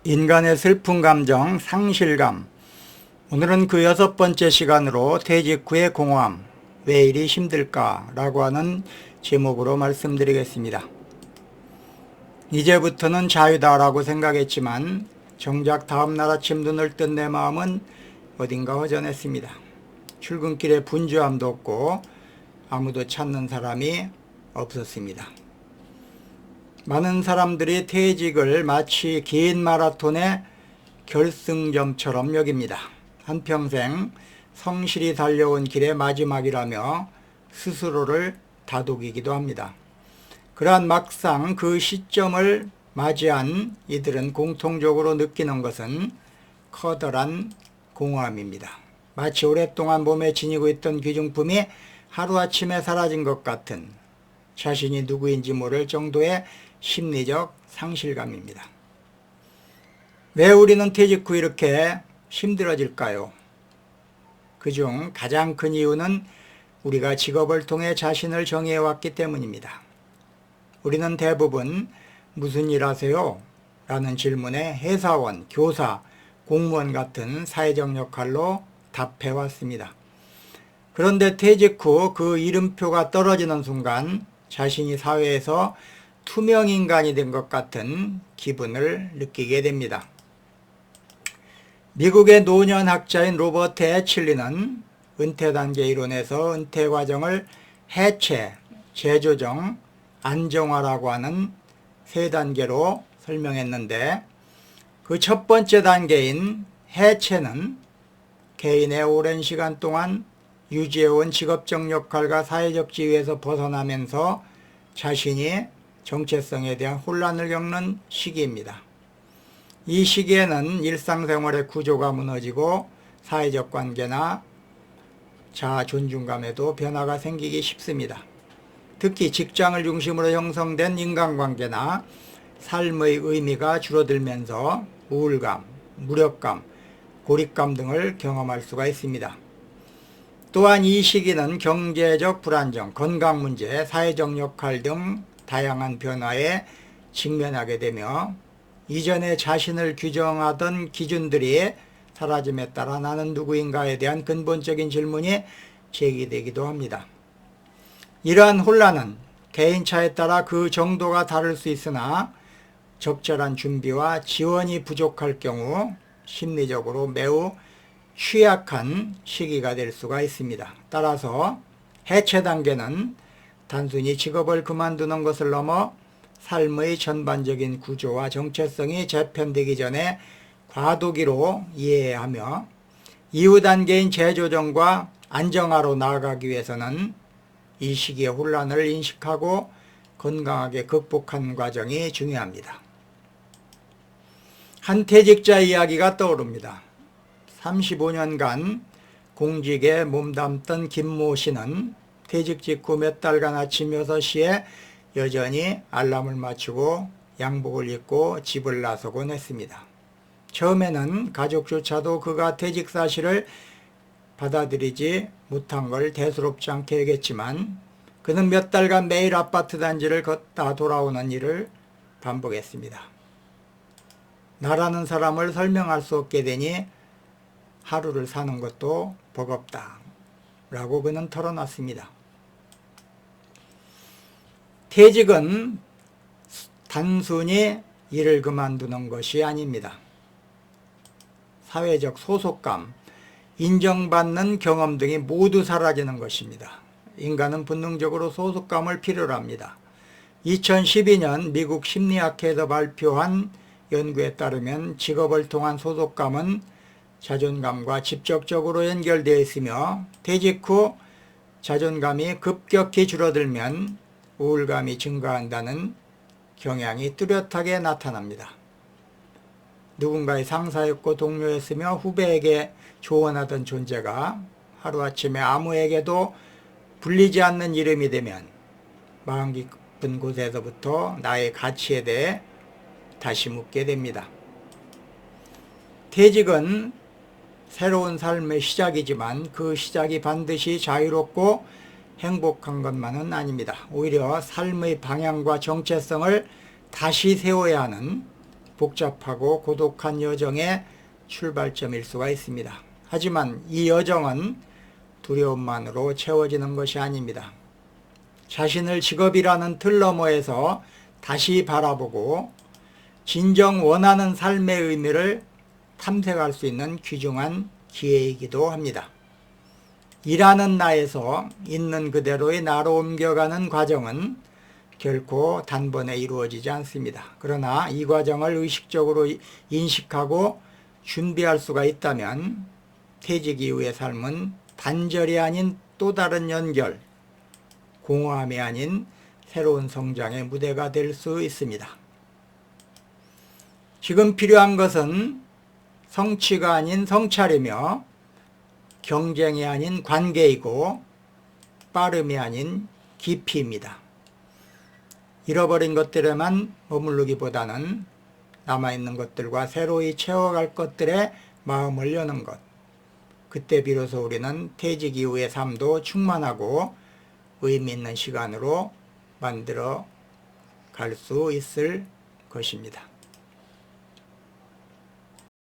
인간의 슬픈 감정, 상실감. 오늘은 그 6번째 시간으로 퇴직 후의 공허함, 왜 이리 힘들까? 라고 하는 제목으로 말씀드리겠습니다. 이제부터는 자유다 라고 생각했지만 정작 다음날 아침 눈을 뜬 내 마음은 어딘가 허전했습니다. 출근길에 분주함도 없고 아무도 찾는 사람이 없었습니다. 많은 사람들이 퇴직을 마치 긴 마라톤의 결승점처럼 여깁니다. 한평생 성실히 달려온 길의 마지막이라며 스스로를 다독이기도 합니다. 그러한 막상 그 시점을 맞이한 이들은 공통적으로 느끼는 것은 커다란 공허함입니다. 마치 오랫동안 몸에 지니고 있던 귀중품이 하루아침에 사라진 것 같은, 자신이 누구인지 모를 정도의 심리적 상실감입니다. 왜 우리는 퇴직 후 이렇게 힘들어질까요? 그중 가장 큰 이유는 우리가 직업을 통해 자신을 정의해왔기 때문입니다. 우리는 대부분 무슨 일 하세요? 라는 질문에 회사원, 교사, 공무원 같은 사회적 역할로 답해왔습니다. 그런데 퇴직 후 그 이름표가 떨어지는 순간 자신이 사회에서 투명인간이 된 것 같은 기분을 느끼게 됩니다. 미국의 노년학자인 로버트 애칠리는 은퇴 단계 이론에서 은퇴 과정을 해체, 재조정, 안정화라고 하는 3단계로 설명했는데, 그 첫 번째 단계인 해체는 개인의 오랜 시간 동안 유지해온 직업적 역할과 사회적 지위에서 벗어나면서 자신이 정체성에 대한 혼란을 겪는 시기입니다. 이 시기에는 일상생활의 구조가 무너지고 사회적 관계나 자아 존중감에도 변화가 생기기 쉽습니다. 특히 직장을 중심으로 형성된 인간관계나 삶의 의미가 줄어들면서 우울감, 무력감, 고립감 등을 경험할 수가 있습니다. 또한 이 시기는 경제적 불안정, 건강 문제, 사회적 역할 등 다양한 변화에 직면하게 되며 이전에 자신을 규정하던 기준들이 사라짐에 따라 나는 누구인가에 대한 근본적인 질문이 제기되기도 합니다. 이러한 혼란은 개인차에 따라 그 정도가 다를 수 있으나 적절한 준비와 지원이 부족할 경우 심리적으로 매우 취약한 시기가 될 수가 있습니다. 따라서 해체 단계는 단순히 직업을 그만두는 것을 넘어 삶의 전반적인 구조와 정체성이 재편되기 전에 과도기로 이해해야 하며, 이후 단계인 재조정과 안정화로 나아가기 위해서는 이 시기의 혼란을 인식하고 건강하게 극복하는 과정이 중요합니다. 한 퇴직자 이야기가 떠오릅니다. 35년간 공직에 몸담던 김모 씨는 퇴직 직후 몇 달간 아침 6시에 여전히 알람을 맞추고 양복을 입고 집을 나서곤 했습니다. 처음에는 가족조차도 그가 퇴직 사실을 받아들이지 못한 걸 대수롭지 않게 여겼지만 그는 몇 달간 매일 아파트 단지를 걷다 돌아오는 일을 반복했습니다. 나라는 사람을 설명할 수 없게 되니 하루를 사는 것도 버겁다 라고 그는 털어놨습니다. 퇴직은 단순히 일을 그만두는 것이 아닙니다. 사회적 소속감, 인정받는 경험 등이 모두 사라지는 것입니다. 인간은 본능적으로 소속감을 필요로 합니다. 2012년 미국 심리학회에서 발표한 연구에 따르면 직업을 통한 소속감은 자존감과 직접적으로 연결되어 있으며, 퇴직 후 자존감이 급격히 줄어들면 우울감이 증가한다는 경향이 뚜렷하게 나타납니다. 누군가의 상사였고 동료였으며 후배에게 조언하던 존재가 하루아침에 아무에게도 불리지 않는 이름이 되면 마음 깊은 곳에서부터 나의 가치에 대해 다시 묻게 됩니다. 퇴직은 새로운 삶의 시작이지만 그 시작이 반드시 자유롭고 행복한 것만은 아닙니다. 오히려 삶의 방향과 정체성을 다시 세워야 하는 복잡하고 고독한 여정의 출발점일 수가 있습니다. 하지만 이 여정은 두려움만으로 채워지는 것이 아닙니다. 자신을 직업이라는 틀 너머에서 다시 바라보고 진정 원하는 삶의 의미를 탐색할 수 있는 귀중한 기회이기도 합니다. 일하는 나에서 있는 그대로의 나로 옮겨가는 과정은 결코 단번에 이루어지지 않습니다. 그러나 이 과정을 의식적으로 인식하고 준비할 수가 있다면 퇴직 이후의 삶은 단절이 아닌 또 다른 연결, 공허함이 아닌 새로운 성장의 무대가 될 수 있습니다. 지금 필요한 것은 성취가 아닌 성찰이며 경쟁이 아닌 관계이고 빠름이 아닌 깊이입니다. 잃어버린 것들에만 머무르기보다는 남아있는 것들과 새로이 채워갈 것들에 마음을 여는 것. 그때 비로소 우리는 퇴직 이후의 삶도 충만하고 의미 있는 시간으로 만들어 갈 수 있을 것입니다.